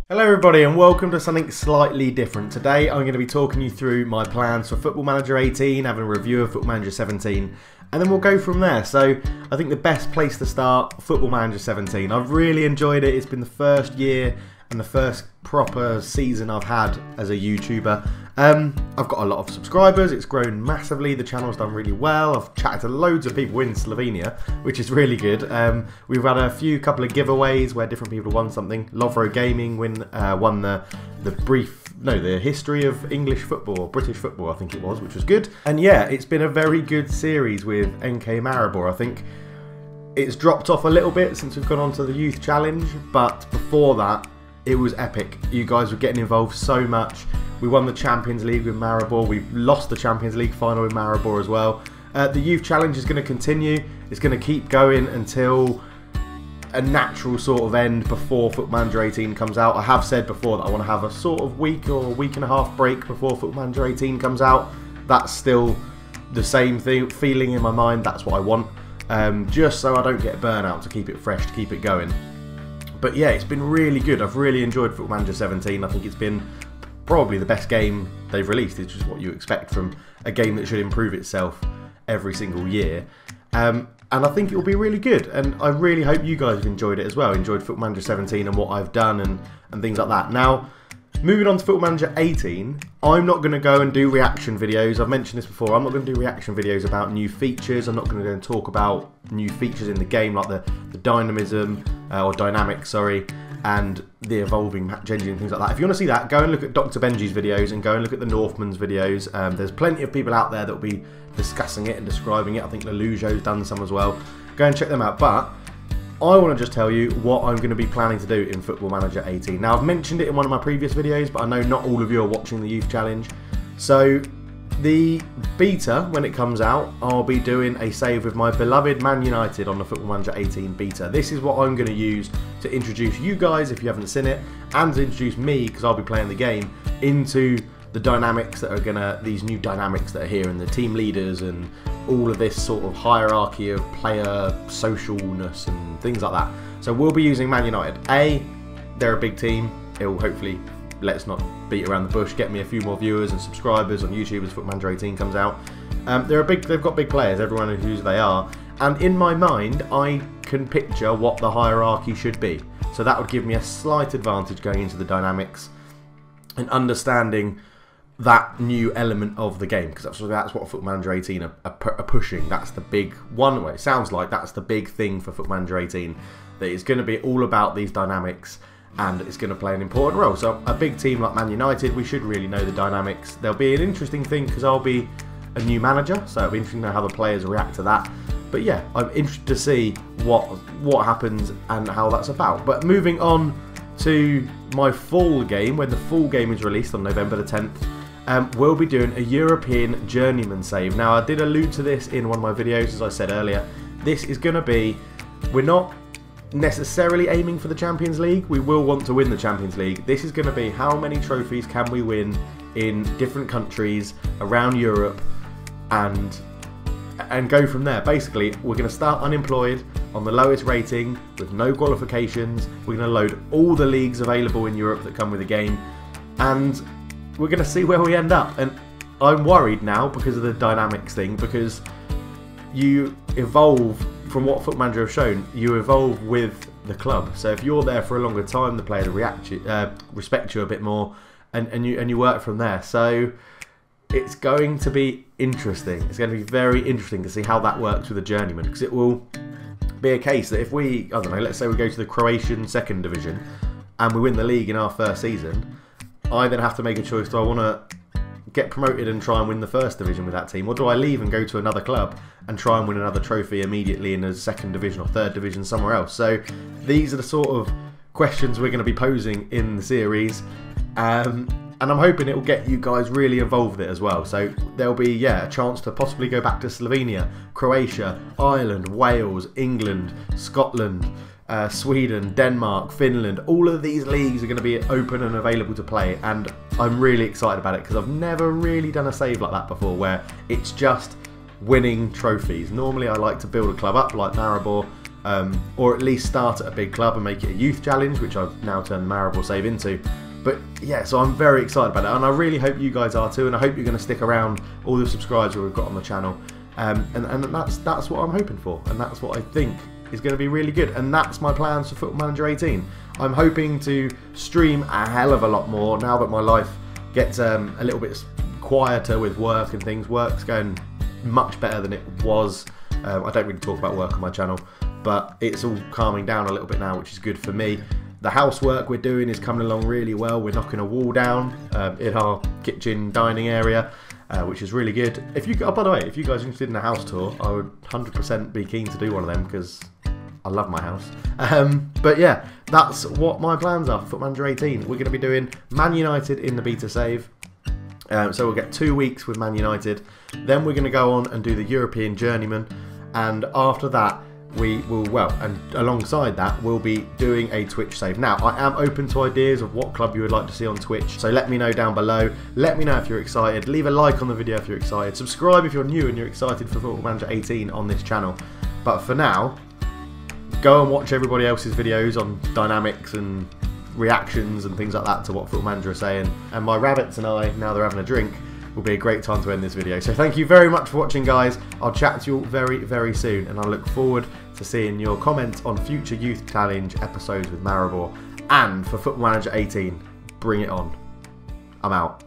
Hello everybody and welcome to something slightly different. Today I'm going to be talking you through my plans for Football Manager 18, having a review of Football Manager 17, and then we'll go from there. So I think the best place to start, Football Manager 17. I've really enjoyed it. It's been the first year and the first proper season I've had as a YouTuber. I've got a lot of subscribers, it's grown massively, the channel's done really well, I've chatted to loads of people in Slovenia, which is really good. We've had a couple of giveaways where different people won something. Lovro Gaming won the history of English football, or British football I think it was, which was good. And yeah, it's been a very good series with NK Maribor. I think it's dropped off a little bit since we've gone on to the Youth Challenge, but before that, it was epic. You guys were getting involved so much. We won the Champions League with Maribor. We lost the Champions League final with Maribor as well. The Youth Challenge is going to continue. It's going to keep going until a natural sort of end before Football Manager 18 comes out. I have said before that I want to have a sort of week or week and a half break before Football Manager 18 comes out. That's still the same feeling in my mind. That's what I want. Just so I don't get burnout, to keep it fresh, to keep it going. But yeah, it's been really good. I've really enjoyed Football Manager 17. I think it's been probably the best game they've released. It's just what you expect from a game that should improve itself every single year. And I think it will be really good. And I really hope you guys have enjoyed it as well. Enjoyed Football Manager 17 and what I've done and things like that. Now, moving on to Football Manager 18, I'm not going to go and do reaction videos. I've mentioned this before. I'm not going to do reaction videos about new features. I'm not going to go and talk about new features in the game, like the dynamism, or dynamics, sorry, and the evolving match engine and things like that. If you want to see that, go and look at Dr. Benji's videos and go and look at the Northman's videos. There's plenty of people out there that will be discussing it and describing it. I think Lelujo's done some as well. Go and check them out. But I want to just tell you what I'm going to be planning to do in Football Manager 18. Now, I've mentioned it in one of my previous videos, but I know not all of you are watching the Youth Challenge. So the beta, when it comes out, I'll be doing a save with my beloved Man United on the Football Manager 18 beta. This is what I'm going to use to introduce you guys, if you haven't seen it, and to introduce me, because I'll be playing the game, into the dynamics that are these new dynamics that are here, and the team leaders and all of this sort of hierarchy of player socialness and things like that. So we'll be using Man United. They're a big team. It will hopefully, let's not beat around the bush, get me a few more viewers and subscribers on YouTube as Football Manager 18 comes out. They've got big players, everyone knows who they are, and in my mind I can picture what the hierarchy should be. So that would give me a slight advantage going into the dynamics and understanding that new element of the game, because that's what Football Manager 18 are pushing. That's the big one. Well, it sounds like that's the big thing for Football Manager 18, that it's going to be all about these dynamics, and it's going to play an important role. So a big team like Man United, we should really know the dynamics. There'll be an interesting thing because I'll be a new manager, so it'll be interesting to know how the players react to that. But yeah, I'm interested to see what happens and how that's about. But moving on to my full game, when the full game is released on November the 10th, we'll be doing a European Journeyman save. Now, I did allude to this in one of my videos, as I said earlier. This is going to be, we're not necessarily aiming for the Champions League. We will want to win the Champions League. This is going to be how many trophies can we win in different countries around Europe, and go from there. Basically, we're going to start unemployed on the lowest rating with no qualifications. We're going to load all the leagues available in Europe that come with the game, and we're going to see where we end up. And I'm worried now because of the dynamics thing, because you evolve from what Football Manager have shown. You evolve with the club. So if you're there for a longer time, the player will respect you a bit more, and you work from there. So it's going to be interesting. It's going to be very interesting to see how that works with the Journeyman, because it will be a case that if we, I don't know, let's say we go to the Croatian second division and we win the league in our first season, I then have to make a choice. Do I want to get promoted and try and win the first division with that team, or do I leave and go to another club and try and win another trophy immediately in a second division or third division somewhere else? So these are the sort of questions we're going to be posing in the series, and I'm hoping it will get you guys really involved with it as well. So there'll be, yeah, a chance to possibly go back to Slovenia, Croatia, Ireland, Wales, England, Scotland, Sweden, Denmark, Finland. All of these leagues are going to be open and available to play, and I'm really excited about it because I've never really done a save like that before, where it's just winning trophies. Normally I like to build a club up like Maribor or at least start at a big club and make it a youth challenge, which I've now turned Maribor Save into. But yeah, so I'm very excited about it, and I really hope you guys are too, and I hope you're going to stick around, all the subscribers we've got on the channel, and that's what I'm hoping for, and that's what I think is going to be really good, and that's my plans for Football Manager 18. I'm hoping to stream a hell of a lot more now that my life gets a little bit quieter with work and things. Work's going much better than it was. I don't really talk about work on my channel, but it's all calming down a little bit now, which is good for me. The housework we're doing is coming along really well. We're knocking a wall down in our kitchen dining area, which is really good. If you, oh, by the way, if you guys are interested in a house tour, I would 100% be keen to do one of them because I love my house. But yeah, that's what my plans are for Football Manager 18. We're going to be doing Man United in the beta save. So we'll get 2 weeks with Man United. Then we're going to go on and do the European Journeyman. And after that, we will, well, and alongside that, we'll be doing a Twitch save. Now, I am open to ideas of what club you would like to see on Twitch, so let me know down below. Let me know if you're excited. Leave a like on the video if you're excited. Subscribe if you're new and you're excited for Football Manager 18 on this channel. But for now, go and watch everybody else's videos on Dynamics and reactions and things like that to what Football Manager are saying. And my rabbits and I, now they're having a drink, will be a great time to end this video. So thank you very much for watching, guys. I'll chat to you all very, very soon, and I look forward to seeing your comments on future Youth Challenge episodes with Maribor. And for Football Manager 18, bring it on. I'm out.